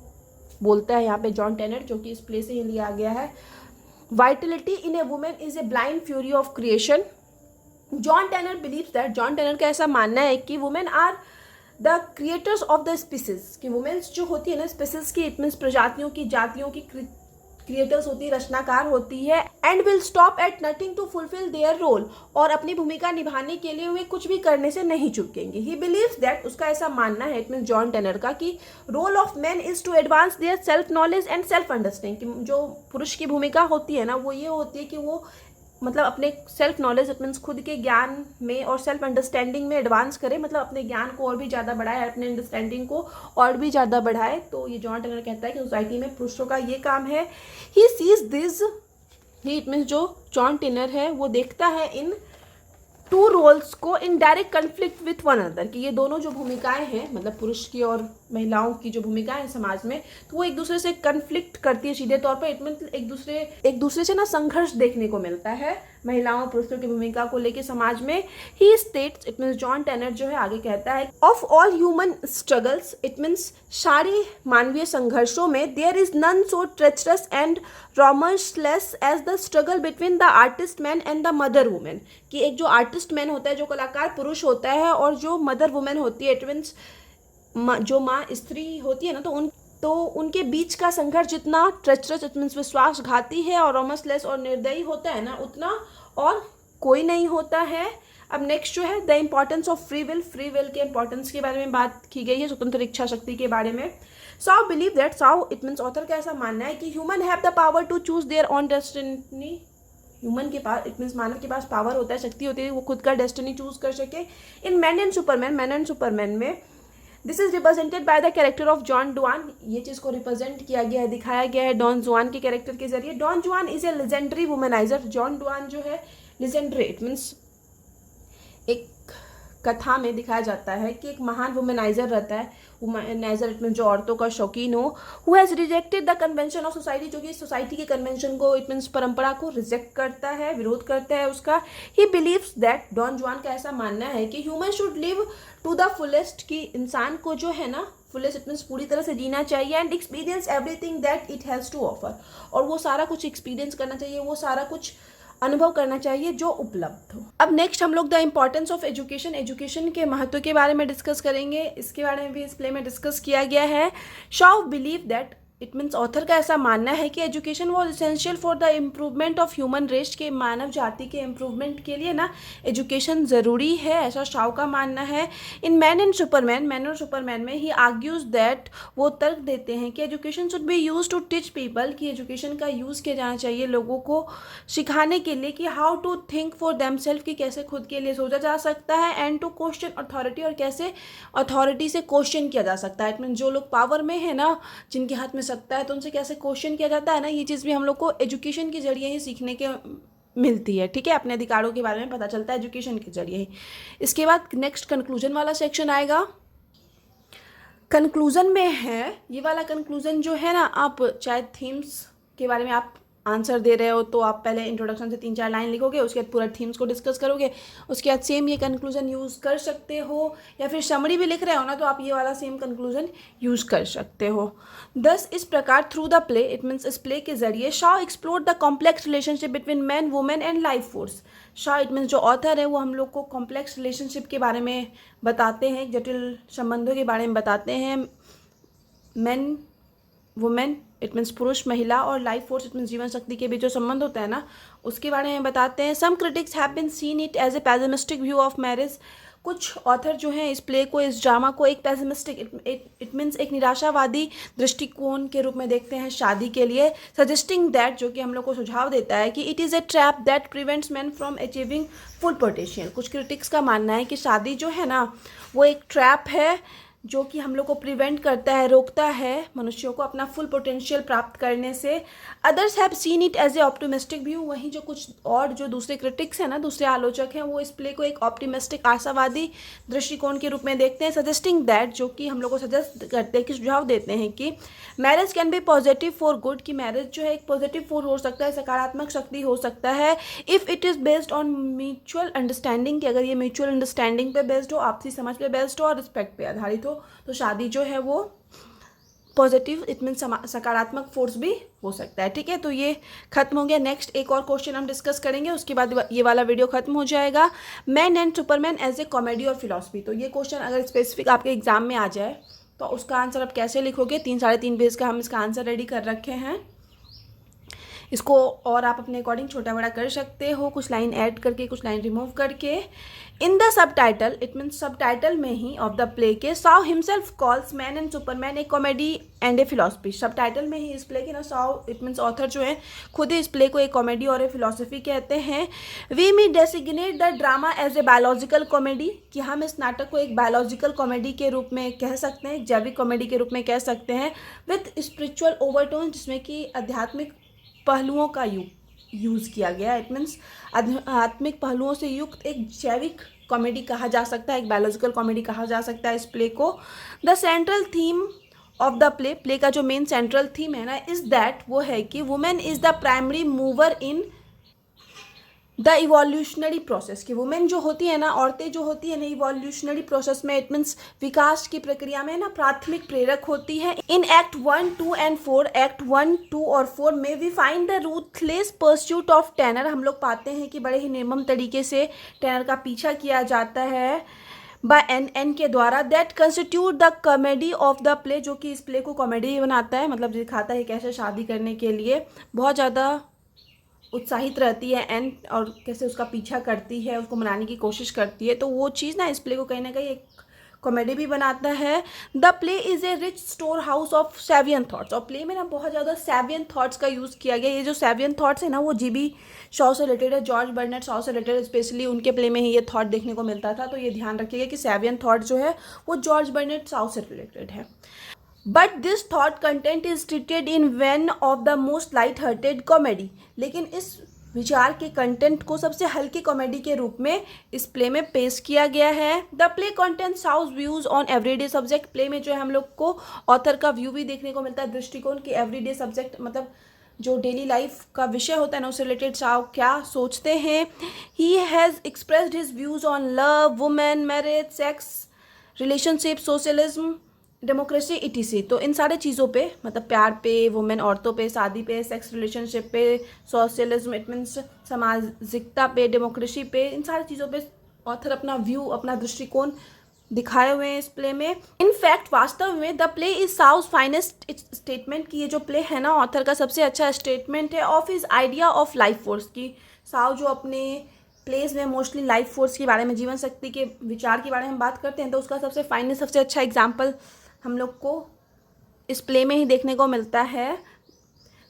बोलता है यहाँ पे जॉन टेनर, जो कि इस प्ले से ही लिया गया है। Vitality in a women is a blind fury of creation. John Tanner believes that, John Tanner का ऐसा मानना है कि women are the creators of the species, कि वुमेन्स जो होती है ना स्पीसीज की, इट मीन्स प्रजातियों की, जातियों की क्रिएटर्स होती है, रचनाकार होती है। And will stop at nothing to fulfil their role, और अपनी भूमिका निभाने के लिए वे कुछ भी करने से नहीं चूकेंगे। ही बिलीव्स दैट, उसका ऐसा मानना है, इट मीन्स जॉन टेनर का, कि role of man is to advance their self knowledge and self understanding. जो पुरुष की भूमिका होती है ना वो ये होती है कि वो मतलब अपने सेल्फ नॉलेज, इट मीन्स खुद के ज्ञान में और सेल्फ अंडरस्टैंडिंग में एडवांस करे, मतलब अपने ज्ञान को और भी ज़्यादा बढ़ाए, अपने अंडरस्टैंडिंग को और भी ज़्यादा बढ़ाए। तो ये जॉन टेनर कहता है कि सोसाइटी में पुरुषों का ये काम है। He sees this, he it means जो जॉन टेनर है वो देखता है इन टू रोल्स को in direct conflict with one another, कि ये दोनों जो भूमिकाएं हैं, मतलब पुरुष की और महिलाओं की जो भूमिकाएं हैं समाज में, तो वो एक दूसरे से कन्फ्लिक्ट करती है सीधे तौर पर। इट मीन एक दूसरे से ना संघर्ष देखने को मिलता है महिलाओं और पुरुषों की भूमिका को लेकर समाज में। He states, it means John Tanner जो है आगे कहता है, of all human struggles, it means सारे मानवीय संघर्षों में, there is none so treacherous and romanceless as the struggle between the artist man and the mother women, कि एक जो आर्टिस्ट मैन होता है, जो कलाकार पुरुष होता है, और जो मदर वुमेन होती है, इट मीन्स जो माँ स्त्री होती है ना, तो उनके बीच का संघर्ष जितना ट्रेचरस, इट मीन्स विश्वासघाती है, और रोमांसलेस और निर्दयी होता है ना, उतना और कोई नहीं होता है। अब नेक्स्ट जो है the importance of free will, free will के इंपॉर्टेंस के बारे में बात की गई है, स्वतंत्र इच्छा शक्ति के बारे में। Shaw believe that, Shaw it means author का ऐसा मानना है कि human have the power to choose their own destiny. Human के पास, इट मीन्स मानव के पास पावर होता है, शक्ति होती है, वो खुद का डेस्टिनी चूज कर सके। In man and Superman, Man and Superman में this is represented by the character of Don Juan, ये चीज़ को रिप्रेजेंट किया गया है, दिखाया गया है डॉन जुआन के कैरेक्टर के जरिए। डॉन जुआन is a legendary womaniser, John Duan जो है लेजेंडरी, इट मीन्स एक कथा में दिखाया जाता है कि एक महान वुमेनाइजर रहता है, वुमेनाइजर इट मीन जो औरतों का शौकीन हो, who has rejected the convention of society, जो कि सोसाइटी के कन्वेंशन को, इट मीन्स परंपरा को रिजेक्ट करता है, विरोध करता है उसका। ही बिलीव्स दैट, डॉन जुआन का ऐसा मानना है कि human should live to the fullest, कि इंसान को जो है ना फुलेस्ट, इट मीन्स पूरी तरह से जीना चाहिए, and experience everything that it has to offer, और वो सारा कुछ एक्सपीरियंस करना चाहिए, वो सारा कुछ अनुभव करना चाहिए जो उपलब्ध हो। अब नेक्स्ट हम लोग the importance of education, education के महत्व के बारे में डिस्कस करेंगे। इसके बारे में भी इस प्ले में डिस्कस किया गया है। Shaw believe that, it means author का ऐसा मानना है कि education was essential for the improvement of human race, के मानव जाति के इम्प्रूवमेंट के लिए ना एजुकेशन ज़रूरी है, ऐसा शाव का मानना है। In man and Superman, man और सुपरमैन में ही आर्ग्यूज दैट, वो तर्क देते हैं कि education should be use to teach people, कि एजुकेशन का यूज़ किया जाना चाहिए लोगों को सिखाने के लिए कि how to think for themselves, कि कैसे खुद के लिए सोचा जा सकता है, एंड टू क्वेश्चन अथॉरिटी, और कैसे अथॉरिटी से क्वेश्चन किया जा सकता है। इट मीन जो लोग पावर में है ना, जिनके हाथ में सत्ता है, तो उनसे कैसे क्वेश्चन किया जाता है ना, ये चीज़ भी हम लोग को एजुकेशन के जरिए ही सीखने के मिलती है। ठीक है, अपने अधिकारों के बारे में पता चलता है एजुकेशन के जरिए ही। इसके बाद नेक्स्ट कंक्लूजन वाला सेक्शन आएगा। कंक्लूजन में है ये वाला कंक्लूजन जो है ना, आप चाहे थीम्स के बारे में आप आंसर दे रहे हो तो आप पहले इंट्रोडक्शन से 3-4 लाइन लिखोगे, उसके बाद पूरा थीम्स को डिस्कस करोगे, उसके बाद सेम ये कंक्लूजन यूज़ कर सकते हो, या फिर समरी भी लिख रहे हो ना तो आप ये वाला सेम कंक्लूजन यूज़ कर सकते हो। दस इस प्रकार through the play, it means इस प्ले के जरिए Shaw explore the complex relationship between man, women and life force. Shaw it means जो ऑथर है वो हम लोग को कॉम्प्लेक्स रिलेशनशिप के बारे में बताते हैं, जटिल संबंधों के बारे में बताते हैं। मैन वुमेन, इट मीन्स पुरुष महिला, और लाइफ फोर्स, इट मीन्स जीवन शक्ति के बीच जो संबंध होता है ना उसके बारे में बताते हैं। Some critics have been seen it as a pessimistic view of marriage, कुछ ऑथर जो हैं इस प्ले को, इस ड्रामा को एक पेसिमिस्टिक, इट मीन्स एक निराशावादी दृष्टिकोण के रूप में देखते हैं शादी के लिए। सजेस्टिंग दैट, जो कि हम लोग को सुझाव देता है कि it is a trap that prevents man from achieving full potential. कुछ क्रिटिक्स का मानना है कि शादी जो है ना वो एक ट्रैप है जो कि हम लोग को प्रिवेंट करता है, रोकता है मनुष्यों को अपना फुल पोटेंशियल प्राप्त करने से। Others have seen it as a optimistic view, वहीं जो कुछ और जो दूसरे क्रिटिक्स हैं ना, दूसरे आलोचक हैं, वो इस प्ले को एक ऑप्टिमिस्टिक, आशावादी दृष्टिकोण के रूप में देखते हैं। सजेस्टिंग दैट, जो कि हम लोग को सजेस्ट करते हैं कि सुझाव देते हैं कि marriage can be positive for good, कि मैरिज जो है एक पॉजिटिव फोर्स हो सकता है, सकारात्मक शक्ति हो सकता है, if it is based on mutual understanding, कि अगर ये म्यूचुअल अंडरस्टैंडिंग पे बेस्ड हो, आपसी समझ पे बेस्ड हो और रिस्पेक्ट पे आधारित हो, तो शादी जो है वो पॉजिटिव, इट मीन सकारात्मक फोर्स भी हो सकता है। ठीक है, तो ये खत्म हो गया। नेक्स्ट एक और क्वेश्चन हम डिस्कस करेंगे, उसके बाद ये वाला वीडियो खत्म हो जाएगा। Man and Superman as a comedy और फिलॉसफी। तो ये क्वेश्चन अगर स्पेसिफिक आपके एग्जाम में आ जाए तो उसका आंसर आप कैसे लिखोगे? 3-3.5 पेज का हम इसका आंसर रेडी कर रखे हैं। इसको और आप अपने अकॉर्डिंग छोटा बड़ा कर सकते हो, कुछ लाइन ऐड करके, कुछ लाइन रिमूव करके। In the sub title, it means सब टाइटल में ही ऑफ द प्ले के साउ himself calls man and superman a comedy and A philosophy. सब टाइटल में ही इस प्ले के ना साउ, इट मीन्स ऑथर जो है खुद ही इस प्ले को एक कॉमेडी और ए फिलॉसफी कहते हैं। We may designate the drama as a biological comedy, कि हम इस नाटक को एक बायोलॉजिकल कॉमेडी के रूप में कह सकते हैं, एक जैविक कॉमेडी के रूप में कह सकते हैं, विथ स्पिरिचुअल ओवरटोन, जिसमें कि आध्यात्मिक पहलुओं का यूज़ किया गया। इट मीन्स आध्यात्मिक पहलुओं से युक्त एक जैविक कॉमेडी कहा जा सकता है, एक बायोलॉजिकल कॉमेडी कहा जा सकता है इस प्ले को। The central theme of the play का जो मेन सेंट्रल थीम है ना, इज दैट, वो है कि women is the primary mover in the evolutionary process, की वुमेन जो होती है ना, औरतें जो होती है ना, इवोल्यूशनरी प्रोसेस में, इट मीन्स विकास की प्रक्रिया में ना प्राथमिक प्रेरक होती है। इन एक्ट 1, 2 and 4, एक्ट 1, 2 और 4 में we find the ruthless pursuit of Tanner, हम लोग पाते हैं कि बड़े ही निर्मम तरीके से टैनर का पीछा किया जाता है बाय एन के द्वारा, that constitute the comedy of the play, जो कि इस प्ले को कॉमेडी बनाता है, मतलब दिखाता है कैसे शादी करने के लिए बहुत ज़्यादा उत्साहित रहती है एन, और कैसे उसका पीछा करती है, उसको मनाने की कोशिश करती है। तो वो चीज़ ना इस प्ले को कहीं ना कहीं एक कॉमेडी भी बनाता है। The play is a rich storehouse of Shavian thoughts, और प्ले में ना बहुत ज़्यादा सैवियन थॉट्स का यूज़ किया गया। ये जो सैवियन थॉट्स है ना, वो जीबी शॉ से रिलेटेड है, जॉर्ज बर्नार्ड शॉ से रिलेटेड, स्पेशली उनके प्ले में ही ये थॉट देखने को मिलता था। तो ये ध्यान रखिएगा कि सैवियन थॉट जो है वो जॉर्ज बर्नार्ड शॉ से रिलेटेड है। But this thought content is treated in one of the most light hearted comedy, लेकिन इस विचार के कंटेंट को सबसे हल्की कॉमेडी के रूप में इस प्ले में पेश किया गया है। The play content Shaw's views on everyday subject, play में जो है हम लोग को ऑथर का व्यू भी देखने को मिलता है, दृष्टिकोण की एवरीडे सब्जेक्ट, मतलब जो डेली लाइफ का विषय होता है ना, उससे रिलेटेड साव क्या सोचते हैं। He has expressed his views on love, women, marriage, sex, relationship, socialism, democracy etc.. तो इन सारे चीज़ों पे, मतलब प्यार पे, वुमेन औरतों पे, शादी पे, सेक्स रिलेशनशिप पे, सोशलिज्म इट मीन्स सामाजिकता पे, डेमोक्रेसी पे, इन सारी चीज़ों पे ऑथर अपना व्यू, अपना दृष्टिकोण दिखाए हुए हैं इस प्ले में। इनफैक्ट वास्तव में the play is Shaw's finest statement, की ये जो प्ले है ना, ऑथर का सबसे अच्छा स्टेटमेंट है of his idea of life force, की साव जो अपने प्लेस में मोस्टली लाइफ फोर्स के बारे में, जीवन शक्ति के विचार के बारे में बात करते हैं, तो उसका सबसे फाइनेस्ट, सबसे अच्छा एग्जाम्पल हम लोग को इस प्ले में ही देखने को मिलता है।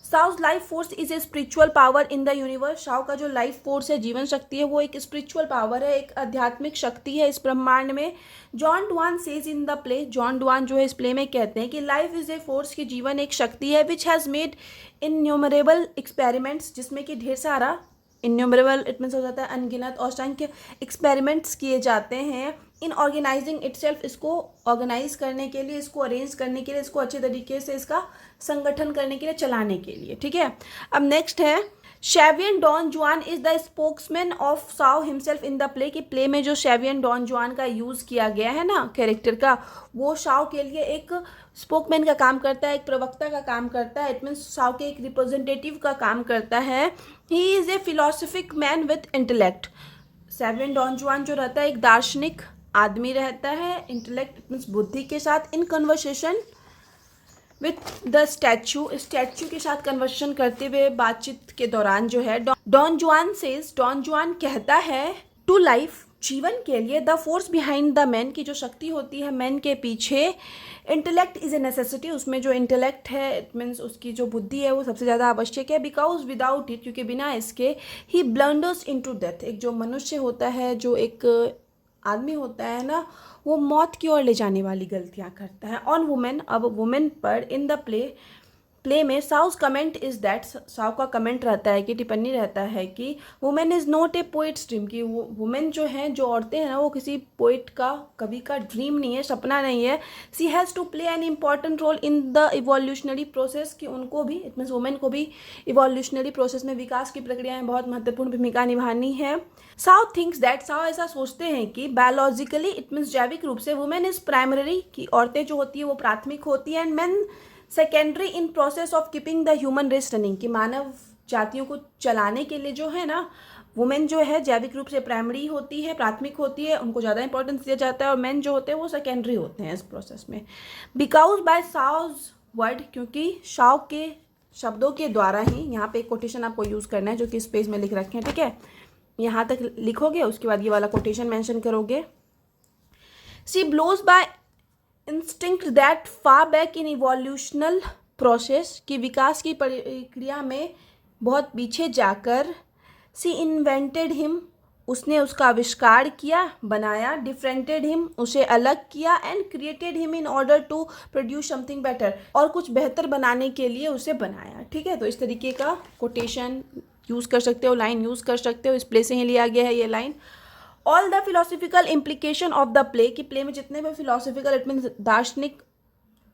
Shaw's life force is a spiritual power in the universe, Shaw का जो लाइफ फोर्स है, जीवन शक्ति है, वो एक स्पिरिचुअल पावर है, एक आध्यात्मिक शक्ति है इस ब्रह्मांड में। John Duan says in the play, John Duan जो है इस प्ले में कहते हैं कि लाइफ इज ए फोर्स, की जीवन एक शक्ति है, which has made innumerable experiments, जिसमें कि ढेर सारा, इन्यूमरेबल इट मीन्स हो जाता है अनगिनत, असंख्य एक्सपेरिमेंट्स किए जाते हैं इन ऑर्गेनाइजिंग इटसेल्फ, इसको ऑर्गेनाइज करने के लिए, इसको अरेंज करने के लिए, इसको अच्छे तरीके से इसका संगठन करने के लिए, चलाने के लिए। ठीक है, अब नेक्स्ट है शेवियन डॉन जुआन इज द स्पोक्समैन ऑफ साउ हिमसेल्फ इन द प्ले, की प्ले में जो शेवियन डॉन जुआन का यूज़ किया गया है ना कैरेक्टर का, वो शाव के लिए एक स्पोकमैन का काम करता है, एक प्रवक्ता का काम करता है, इट मीन्स शाव के एक रिप्रेजेंटेटिव का काम करता है। He is a philosophic man with intellect, Shavian Don Juan जो रहता है एक दार्शनिक आदमी रहता है, इंटेलेक्ट इट मीन्स बुद्धि के साथ, in conversation with the statue, statue के साथ कन्वर्सेशन करते हुए बातचीत के दौरान जो है, डॉन जुआन सेज, डॉन जुआन कहता है टू लाइफ, जीवन के लिए, the force behind the man, की जो शक्ति होती है मैन के पीछे, इंटेलेक्ट इज़ ए नेसेसिटी, उसमें जो इंटेलेक्ट है इट मीन्स उसकी जो बुद्धि है वो सबसे ज़्यादा आवश्यक है, बिकॉज विदाउट इट, क्योंकि बिना इसके, ही ब्लंडर्स इनटू डेथ, एक जो मनुष्य होता है, जो एक आदमी होता है ना, वो मौत की ओर ले जाने वाली गलतियाँ करता है। ऑन वुमेन, अब वुमेन पर इन द प्ले में साउज कमेंट इज दैट, साउ का कमेंट रहता है कि टिप्पणी रहता है कि women is not a poets dream, की वुमेन जो हैं, जो औरतें हैं ना, वो किसी पोइट का, कवि का ड्रीम नहीं है, सपना नहीं है। She has to play an important role in the evolutionary process, कि उनको भी, इट मीन्स वुमेन को भी इवोल्यूशनरी प्रोसेस में, विकास की प्रक्रिया में बहुत महत्वपूर्ण भूमिका निभानी है। साउ थिंक्स दैट, साउ ऐसा सोचते हैं कि बायोलॉजिकली इट मीन्स जैविक रूप से, वुमेन इज़ प्राइमरी, की औरतें जो होती है वो प्राथमिक होती है, and man secondary in process of keeping the human race running, कि मानव जातियों को चलाने के लिए जो है ना वुमेन जो है जैविक रूप से प्राइमरी होती है, प्राथमिक होती है, उनको ज़्यादा इंपॉर्टेंस दिया जाता है, और मेन जो होते हैं वो सेकेंडरी होते हैं इस प्रोसेस में। बिकॉज बाय शाओज वर्ड, क्योंकि शाओ के शब्दों के द्वारा ही, यहाँ पे एक कोटेशन आपको यूज़ करना है जो कि इस पेज में लिख रखे हैं, ठीक है, यहाँ तक लिखोगे, उसके बाद ये वाला कोटेशन मेंशन करोगे। She blows by instinct that far back in evolutional process, की विकास की प्रक्रिया में बहुत पीछे जाकर, सी इन्वेंटेड हिम, उसने उसका आविष्कार किया, बनाया, डिफरेंटेड हिम, उसे अलग किया, and created him in order to produce something better, और कुछ बेहतर बनाने के लिए उसे बनाया, ठीक है। तो इस तरीके का कोटेशन यूज़ कर सकते हो, लाइन यूज़ कर सकते हो, इस प्ले से ही लिया गया है ये line. All the philosophical implication of the play, कि प्ले में जितने भी फिलोसफिकल इट मीन्स दार्शनिक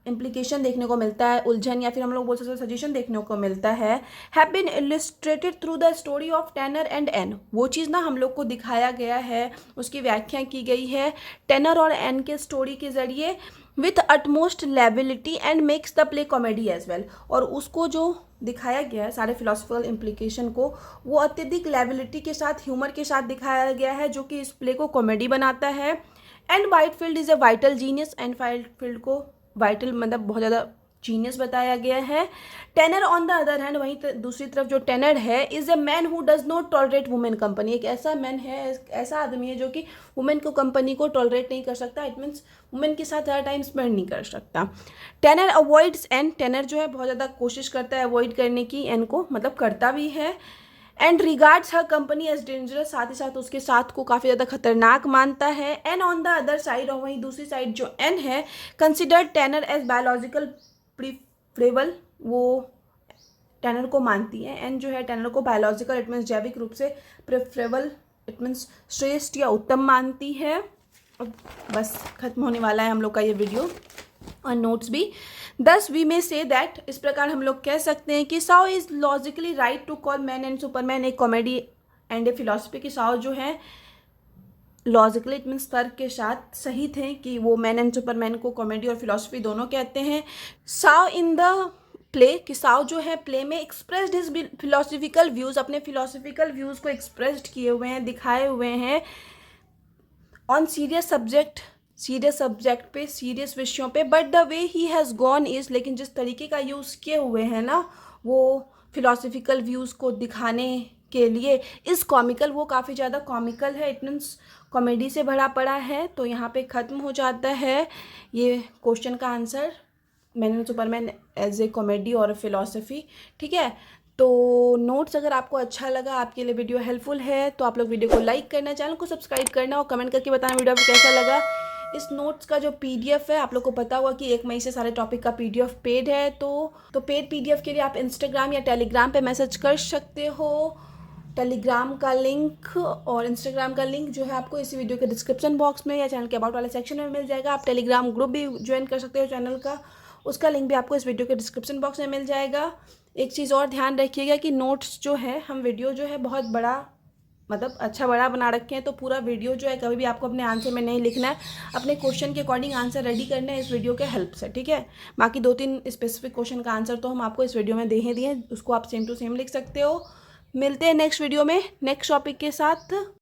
इम्प्लीकेशन देखने को मिलता है, उलझन या फिर हम लोग बोल सकते हैं सजेशन देखने को मिलता है, have been illustrated through the story of Tanner and Ann, वो चीज़ ना हम लोग को दिखाया गया है, उसकी व्याख्या की गई है टेनर और एन के स्टोरी के जरिए, with utmost lability and makes the play comedy as well, और उसको जो दिखाया गया है सारे फिलोसफिकल इम्प्लीकेशन को, वो अत्यधिक लेबिलिटी के साथ, ह्यूमर के साथ दिखाया गया है, जो कि इस प्ले को कॉमेडी बनाता है। And Whitefield is a vital genius, and Whitefield को वाइटल मतलब बहुत ज़्यादा जीनियस बताया गया है। Tanner on the other hand, वहीं दूसरी तरफ जो टेनर है, is a man who does not tolerate women company, एक ऐसा मैन है, ऐसा आदमी है जो कि वुमेन को कंपनी को टॉलरेट नहीं कर सकता, इट मीन्स वुमेन के साथ ज़्यादा टाइम स्पेंड नहीं कर सकता। टेनर अवॉइड्स एन, टेनर जो है बहुत ज़्यादा कोशिश करता है अवॉइड करने की एन को, मतलब करता भी है, and regards her company as dangerous, साथ ही साथ उसके साथ को काफ़ी ज़्यादा खतरनाक मानता है। And on the other side, और वहीं दूसरी साइड जो एन है, consider Tanner as biological preferable, वो टेनर को मानती है, एन जो है टेनर को बायोलॉजिकल इट मीन्स जैविक रूप से प्रेफरेबल इट मीन्स श्रेष्ठ या उत्तम मानती है। अब बस खत्म होने वाला है हम लोग का ये वीडियो और नोट्स भी। दस वी में से दैट, इस प्रकार हम लोग कह सकते हैं कि Shaw is logically right to call man and superman a comedy and a philosophy, की साओ जो है लॉजिकली इट मीन्स तर्क के साथ सही थे कि वो मैन एंड सुपरमैन को कॉमेडी और फिलोसफी दोनों कहते हैं। साओ इन द प्ले, कि साओ जो है प्ले में एक्सप्रेस्ड हिज फिलोसफिकल व्यूज़, अपने फिलोसफिकल व्यूज़ को एक्सप्रेस्ड किए हुए हैं, दिखाए हुए हैं, ऑन सीरियस सब्जेक्ट पे, सीरियस विषयों पे, but the way he has gone is, लेकिन जिस तरीके का यूज़ किए हुए हैं ना वो फिलोसफिकल व्यूज़ को दिखाने के लिए, इस कॉमिकल, वो काफ़ी ज़्यादा कॉमिकल है, इट मीन्स कॉमेडी से भरा पड़ा है। तो यहाँ पे ख़त्म हो जाता है ये क्वेश्चन का answer, man and Superman as a comedy और फिलोसफी, ठीक है। तो नोट्स अगर आपको अच्छा लगा, आपके लिए वीडियो हेल्पफुल है, तो आप लोग वीडियो को लाइक करना, चैनल को सब्सक्राइब करना और कमेंट करके बताना वीडियो आपको कैसा लगा। इस नोट्स का जो पीडीएफ है, आप लोग को पता होगा कि 1 मई से सारे टॉपिक का पीडीएफ पेड है, तो पेड पीडीएफ के लिए आप इंस्टाग्राम या टेलीग्राम पे मैसेज कर सकते हो। टेलीग्राम का लिंक और इंस्टाग्राम का लिंक जो है आपको इसी वीडियो के डिस्क्रिप्शन बॉक्स में या चैनल के अबाउट वाले सेक्शन में मिल जाएगा। आप टेलीग्राम ग्रुप भी ज्वाइन कर सकते हो चैनल का, उसका लिंक भी आपको इस वीडियो के डिस्क्रिप्शन बॉक्स में मिल जाएगा। एक चीज़ और ध्यान रखिएगा कि नोट्स जो है, हम वीडियो जो है बहुत बड़ा मतलब अच्छा बड़ा बना रखे हैं, तो पूरा वीडियो जो है कभी भी आपको अपने आंसर में नहीं लिखना है, अपने क्वेश्चन के अकॉर्डिंग आंसर रेडी करना है इस वीडियो के हेल्प से, ठीक है। बाकी 2-3 स्पेसिफिक क्वेश्चन का आंसर तो हम आपको इस वीडियो में दे ही दिए, उसको आप सेम टू सेम लिख सकते हो। मिलते हैं नेक्स्ट वीडियो में नेक्स्ट टॉपिक के साथ।